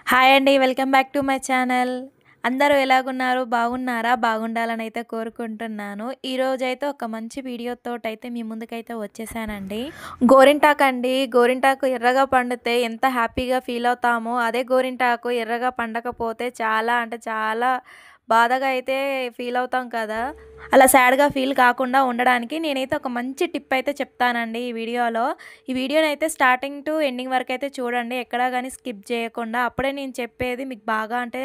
Hi అండి. Welcome back to my channel. అందరూ ఎలాగున్నారు? బాగున్నారా? బాగుండాలని అయితే కోరుకుంటున్నాను. ఈరోజైతే ఒక మంచి వీడియోతోటైతే మీ ముందుకైతే వచ్చేసానండి. గోరింటాకు అండి. గోరింటాకు ఎర్రగా పండితే ఎంత హ్యాపీగా ఫీల్ అవుతామో, అదే గోరింటాకు ఎర్రగా పండకపోతే చాలా అంటే చాలా బాధగా అయితే ఫీల్ అవుతాం కదా! అలా సాడ్‌గా ఫీల్ కాకుండా ఉండడానికి నేనైతే ఒక మంచి టిప్ అయితే చెప్తానండి ఈ వీడియోలో. ఈ వీడియోనైతే స్టార్టింగ్ టు ఎండింగ్ వరకైతే చూడండి. ఎక్కడా గాని స్కిప్ చేయకుండా. అప్పుడే నేను చెప్పేది మీకు బాగా అంటే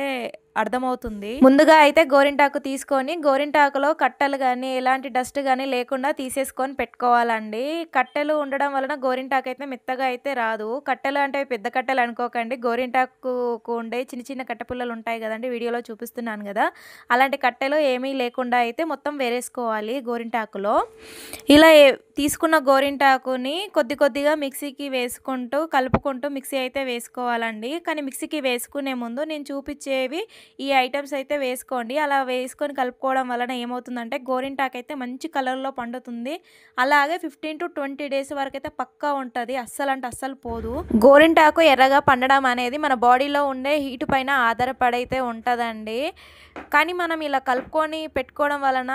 అర్థమవుతుంది. ముందుగా అయితే గోరింటాకు తీసుకొని, గోరింటాకులో కట్టెలు గానీ, ఎలాంటి డస్ట్ గానీ లేకుండా తీసేసుకొని పెట్టుకోవాలండి. కట్టెలు ఉండడం వలన గోరింటాకైతే మెత్తగా అయితే రాదు. కట్టెలు అంటే పెద్ద కట్టెలు అనుకోకండి. గోరింటాకుకు ఉండే చిన్న చిన్న కట్టె పుల్లలు ఉంటాయి గదండీ! వీడియోలో చూపిస్తున్నాను గదా! అలాంటి కట్టెలు ఏమీ లేకుండా అయితే మొత్తం వేరేసుకోవాలి గోరింటాకులో. ఇలా తీసుకున్న గోరింటాకుని కొద్ది కొద్దిగా మిక్సీకి వేసుకుంటూ, కలుపుకుంటూ మిక్సీ అయితే వేసుకోవాలండి. కానీ మిక్సీకి వేసుకునే ముందు నేను చూపిచ్చేవి ఈ ఐటెమ్స్ అయితే వేసుకోండి. అలా వేసుకొని కలుపుకోవడం వలన ఏమవుతుందంటే గోరింటాకైతే మంచి కలర్‌లో పండుతుంది. అలాగే 15-20 డేస్ వరకైతే పక్కా ఉంటది. అస్సలంటే అస్సలు పోదు. గోరింటాకు ఎర్రగా పండడం అనేది మన బాడీలో ఉండే హీట్ పైన ఆధారపడైతే ఉంటదండి. కానీ మనం ఇలా కలుపుకొని పెట్టుకోవడం వలన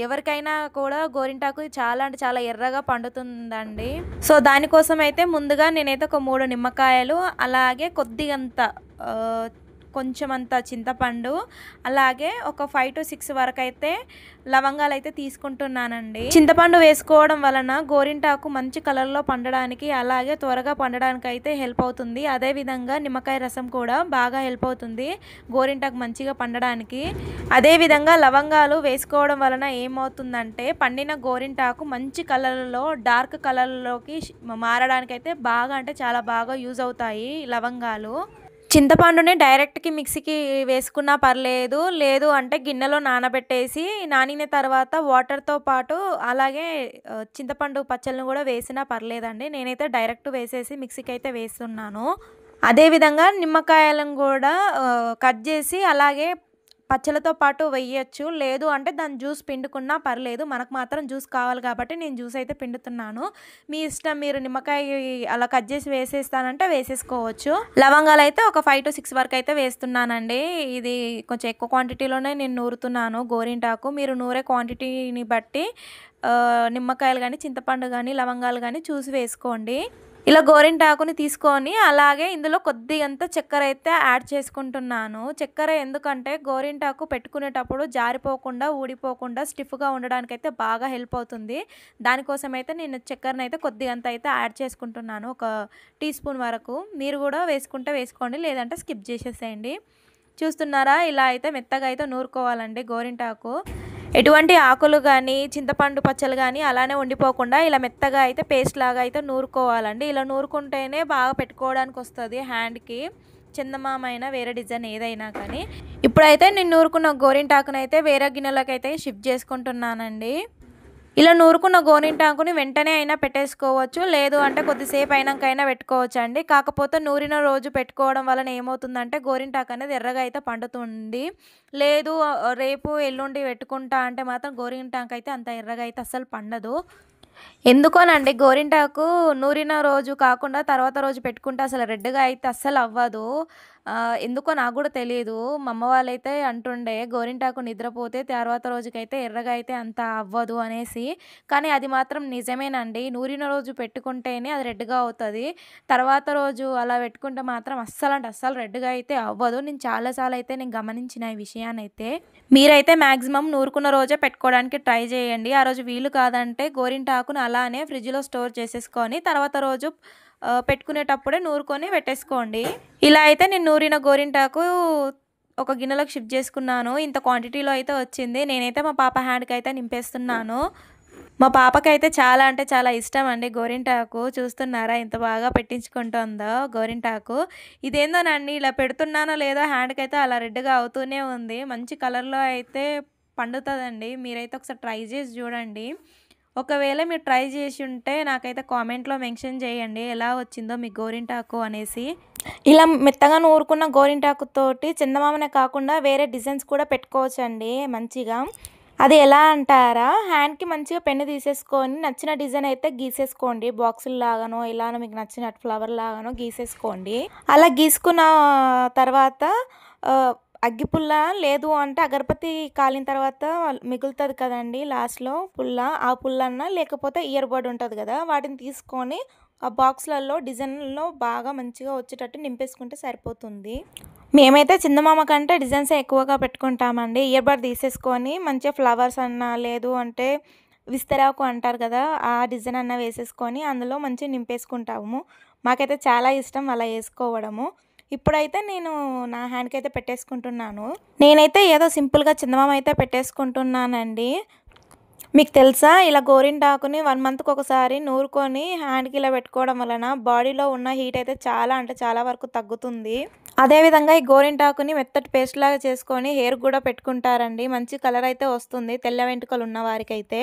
ఎవరికైనా కూడా గోరింటాకు చాలా అంటే చాలా ఎర్రగా పండుతుందండి. సో, దానికోసం అయితే ముందుగా నేనైతే ఒక 3 నిమ్మకాయలు, అలాగే కొద్దిగంత ఆహ్, కొంచెమంత చింతపండు, అలాగే ఒక 5-6 వరకైతే లవంగాలైతే తీసుకుంటున్నానండి. చింతపండు వేసుకోవడం వలన గోరింటాకు మంచి కలర్‌లో పండడానికి, అలాగే త్వరగా పండడానికైతే హెల్ప్ అవుతుంది. అదేవిధంగా నిమ్మకాయ రసం కూడా బాగా హెల్ప్ అవుతుంది గోరింటాకు మంచిగా పండడానికి. అదేవిధంగా లవంగాలు వేసుకోవడం వలన ఏమవుతుందంటే పండిన గోరింటాకు మంచి కలర్‌లో డార్క్ కలర్‌లోకి మారడానికైతే బాగా అంటే చాలా బాగా యూజ్ అవుతాయి లవంగాలు. చింతపండుని డైరెక్ట్‌కి మిక్సీకి వేసుకున్నా పర్లేదు. లేదు అంటే గిన్నెలో నానబెట్టేసి, నానిన తర్వాత వాటర్‌తో పాటు అలాగే చింతపండు పచ్చళ్ళను గూడా వేసినా పర్లేదండి. నేనైతే డైరెక్ట్ వేసేసి మిక్సీకైతే వేస్తున్నాను. అదేవిధంగా నిమ్మకాయలను గూడా కట్ జేసి అలాగే పచ్చళ్ళతో పాటు వెయ్యొచ్చు. లేదు అంటే దాని జ్యూస్ పిండుకున్నా పర్లేదు. మనకు మాత్రం జ్యూస్ కావాలి కాబట్టి నేను జ్యూస్ అయితే పిండుతున్నాను. మీ ఇష్టం, మీరు నిమ్మకాయ అలా కట్ చేసి వేసేస్తానంటే వేసేసుకోవచ్చు. లవంగాలైతే ఒక 5-6 వరకైతే వేస్తున్నానండి. ఇది కొంచెం ఎక్కువ క్వాంటిటీలోనే నేను నూరుతున్నాను గోరింటాకు. మీరు నూరే క్వాంటిటీని బట్టి నిమ్మకాయలు గానీ, చింతపండు గానీ, లవంగాలు గానీ చూసి వేసుకోండి. ఇలా గోరింటాకుని తీసుకొని అలాగే ఇందులో కొద్దిగంత చక్కెర అయితే యాడ్ చేసుకుంటున్నాను. చక్కెర ఎందుకంటే గోరింటాకు పెట్టుకునేటప్పుడు జారిపోకుండా, ఊడిపోకుండా స్టిఫ్‌గా ఉండడానికైతే బాగా హెల్ప్ అవుతుంది. దానికోసమైతే నేను చక్కెరనైతే కొద్దిగంత అయితే యాడ్ చేసుకుంటున్నాను. ఒక టీ స్పూన్ వరకు. మీరు కూడా వేసుకుంటే వేసుకోండి. లేదంటే స్కిప్ చేసేసేయండి. చూస్తున్నారా? ఇలా అయితే మెత్తగా అయితే నూరుకోవాలండి గోరింటాకు. ఎటువంటి ఆకులు గానీ, చింతపండు పచ్చళ్ళు గానీ అలానే ఉండిపోకుండా ఇలా మెత్తగా అయితే పేస్ట్ లాగా అయితే నూరుకోవాలండి. ఇలా నూరుకుంటేనే బాగా పెట్టుకోవడానికొస్తది హ్యాండ్‌కి. చందమామ అయినా, వేరే డిజైన్ ఏదైనా కానీ. ఇప్పుడైతే నేను నూరుకున్న గోరింటాకునైతే వేరే గిన్నెలోకైతే షిఫ్ట్ చేసుకుంటున్నానండి. ఇలా నూరుకున్న గోరింటాకుని వెంటనే అయినా పెట్టేసుకోవచ్చు. లేదు అంటే కొద్దిసేపు అయినంకైనా పెట్టుకోవచ్చండి. కాకపోతే నూరిన రోజు పెట్టుకోవడం వలన ఏమవుతుందంటే గోరింటాకు అనేది ఎర్రగా అయితే పండుతుంది. లేదు రేపు, ఎల్లుండి పెట్టుకుంటా అంటే మాత్రం గోరింటాకు అంత ఎర్రగా అయితే అస్సలు పండదు. ఎందుకోనండి గోరింటాకు నూరిన రోజు కాకుండా తర్వాత రోజు పెట్టుకుంటే అసలు రెడ్‌గా అయితే అస్సలు అవ్వదు. ఎందుకో నాకు గూడా తెలీదు. మా అమ్మ వాళ్ళైతే అంటుండే గోరింటాకు నిద్రపోతే తర్వాత రోజుకైతే ఎర్రగా అయితే అంత అవ్వదు అనేసి. కానీ అది మాత్రం నిజమేనండి. నూరిన రోజు పెట్టుకుంటేనే అది రెడ్‌గా అవుతది. తర్వాత రోజు అలా పెట్టుకుంటే మాత్రం అస్సలంటే అస్సలు రెడ్‌గా అయితే అవ్వదు. నేను చాలా సార్లు అయితే నేను గమనించిన ఈ విషయాన్నైతే. మీరైతే మాక్సిమం నూరుకున్న రోజే పెట్టుకోవడానికి ట్రై చేయండి. ఆ రోజు వీలు కాదంటే గోరింటాకుని అలానే ఫ్రిడ్జ్‌లో స్టోర్ చేసేసుకొని తర్వాత రోజు పెట్టుకునేటప్పుడే నూరుకొని పెట్టేసుకోండి. ఇలా అయితే నేను నూరిన గోరింటాకు ఒక గిన్నెలోకి షిఫ్ట్ చేసుకున్నాను. ఇంత క్వాంటిటీలో అయితే వచ్చింది. నేనైతే మా పాప హ్యాండ్‌కైతే నింపేస్తున్నాను. మా పాపకైతే చాలా అంటే చాలా ఇష్టమండి గోరింటాకు. చూస్తున్నారా ఎంత బాగా పెట్టించుకుంటుందో గోరింటాకు. ఇదేందోనండి ఇలా పెడుతున్నానో లేదో హ్యాండ్‌కైతే అలా రెడ్‌గా అవుతూనే ఉంది. మంచి కలర్‌లో అయితే పండుతదండి. మీరైతే ఒకసారి ట్రై చేసి చూడండి. ఒకవేళ మీరు ట్రై చేసి ఉంటే నాకైతే కామెంట్‌లో మెన్షన్ చేయండి ఎలా వచ్చిందో మీ గోరింటాకు అనేసి. ఇలా మెత్తగా నూరుకున్న గోరింటాకుతోటి చందమామనే కాకుండా వేరే డిజైన్స్ కూడా పెట్టుకోవచ్చండి మంచిగా. అది ఎలా అంటారా, హ్యాండ్‌కి మంచిగా పెన్ను తీసేసుకొని నచ్చిన డిజైన్ అయితే గీసేసుకోండి. బాక్సుల్లాగానో, ఇలానో మీకు నచ్చినట్టు ఫ్లవర్‌లాగానో గీసేసుకోండి. అలా గీసుకున్న తర్వాత ఆహ్, అగ్గిపుల్ల లేదు అంటే అగరబత్తి కాలిన తర్వాత మిగులుతది కదండీ లాస్ట్‌లో పుల్ల. ఆ పుల్లన్నా లేకపోతే ఇయర్ బడ్ ఉంటది గదా! వాటిని తీసుకొని ఆ బాక్స్‌లలో డిజైన్‌లో బాగా మంచిగా వచ్చేటట్టు నింపేసుకుంటే సరిపోతుంది. మేమైతే చందమామ కంటే డిజైన్సే ఎక్కువగా పెట్టుకుంటామండి. ఇయర్ బడ్ తీసేసుకొని మంచిగా ఫ్లవర్స్ అన్నా, లేదు అంటే విస్తరాకు అంటారు కదా! ఆ డిజైన్ అన్నా వేసేసుకొని అందులో మంచిగా నింపేసుకుంటాము. మాకైతే చాలా ఇష్టం అలా ఏసుకోవడము. ఇప్పుడైతే నేను నా హ్యాండ్‌కైతే పెట్టేసుకుంటున్నాను. నేనైతే ఏదో సింపుల్‌గా చందమామ అయితే పెట్టేసుకుంటున్నానండి. మీకు తెలుసా? ఇలా గోరింటాకుని 1 మంత్‌కొకసారి నూరుకొని హ్యాండ్‌కి ఇలా పెట్టుకోవడం వలన బాడీలో ఉన్న హీట్ అయితే చాలా అంటే చాలా వరకు తగ్గుతుంది. అదేవిధంగా ఈ గోరింటాకుని మెత్తటి పేస్ట్‌లాగా చేసుకొని హెయిర్‌కి గూడా పెట్టుకుంటారండి. మంచి కలర్ అయితే వస్తుంది తెల్ల వెంట్రుకలు ఉన్న వారికైతే.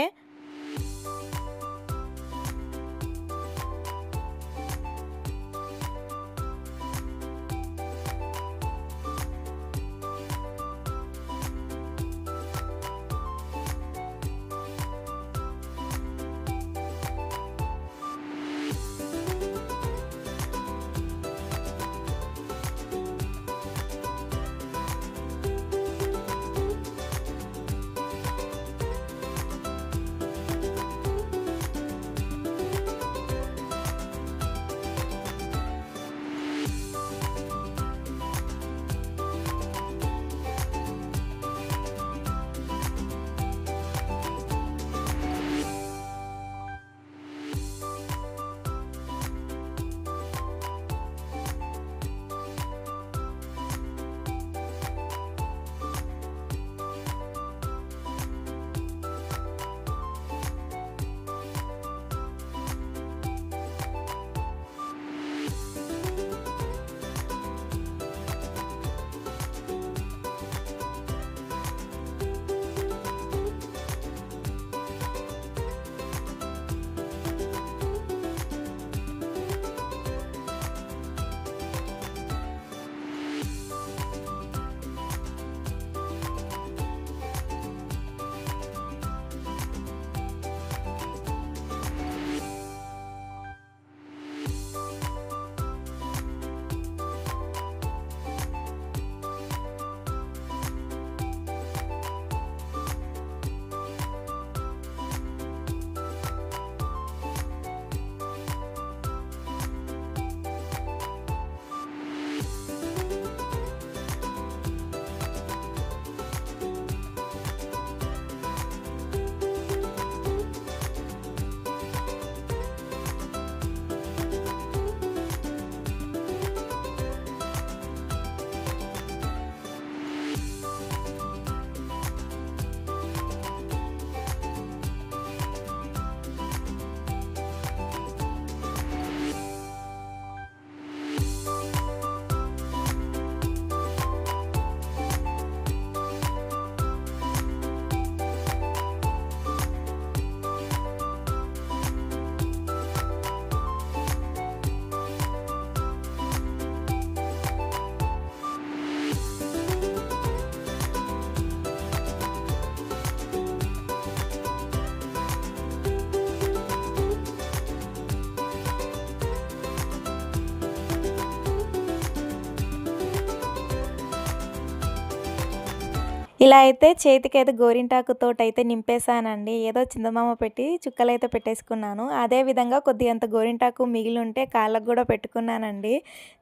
ఇలా అయితే చేతికైతే గోరింటాకుతోటైతే నింపేసానండి. ఏదో చందమామ పెట్టి చుక్కలైతే పెట్టేసుకున్నాను. అదే విధంగా కొద్దిగంత గోరింటాకు మిగిలుంటే కాళ్ళకు గూడా పెట్టుకున్నానండి.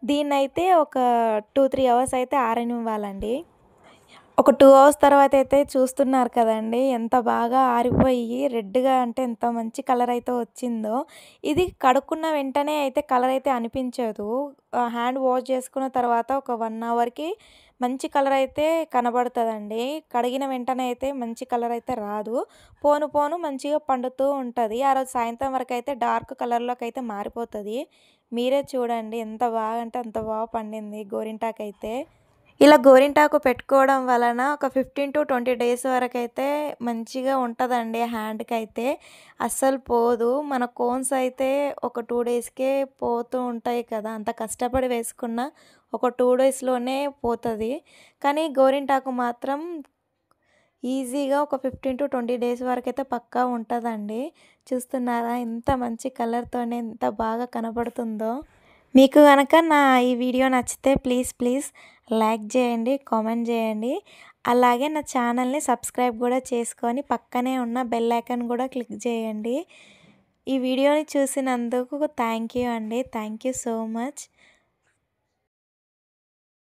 దీన్నైతే ఒక 2, 3 అవర్స్ అయితే ఆరనివ్వాలండి. ఒక 2 అవర్స్ తర్వాతయితే చూస్తున్నారు కదండీ! ఎంత బాగా ఆరిపోయి రెడ్‌గా అంటే ఎంత మంచి కలరయితే వచ్చిందో. ఇది కడుక్కున్న వెంటనే అయితే కలరయితే అనిపించదు. హ్యాండ్ వాష్ చేసుకున్న తర్వాత ఒక 1 అవర్‌కి మంచి కలరయితే కనబడతదండి. కడిగిన వెంటనే అయితే మంచి కలరయితే రాదు. పోను పోను మంచిగా పండుతూ ఉంటది. ఆ రోజు సాయంత్రం వరకైతే డార్క్ కలర్‌లోకయితే మారిపోతది. మీరే చూడండి ఎంత బాగా అంటే అంత బాగా పండింది గోరింటాకయితే. ఇలా గోరింటాకు పెట్టుకోవడం వలన ఒక 15-20 డేస్ వరకైతే మంచిగా ఉంటదండి హ్యాండ్‌కైతే. అస్సలు పోదు. మన కోన్స్ అయితే ఒక 2 డేస్‌కే పోతూ ఉంటాయి కదా! అంత కష్టపడి వేసుకున్న ఒక 2 డేస్‌లోనే పోతది. కానీ గోరింటాకు మాత్రం ఈజీగా ఒక 15-20 డేస్ వరకైతే పక్కా ఉంటదండి. చూస్తున్నారా ఎంత మంచి కలర్‌తోనే ఎంత బాగా కనపడుతుందో. మీకు గనక నా ఈ వీడియో నచ్చితే ప్లీజ్ లైక్ చేయండి, కామెంట్ చేయండి. అలాగే నా ఛానల్‌ని సబ్స్క్రైబ్ గూడా చేసుకొని పక్కనే ఉన్న బెల్ ఐకాన్ గూడా క్లిక్ చేయండి. ఈ వీడియోని చూసినందుకు థ్యాంక్ యూ అండి. Thank you so much.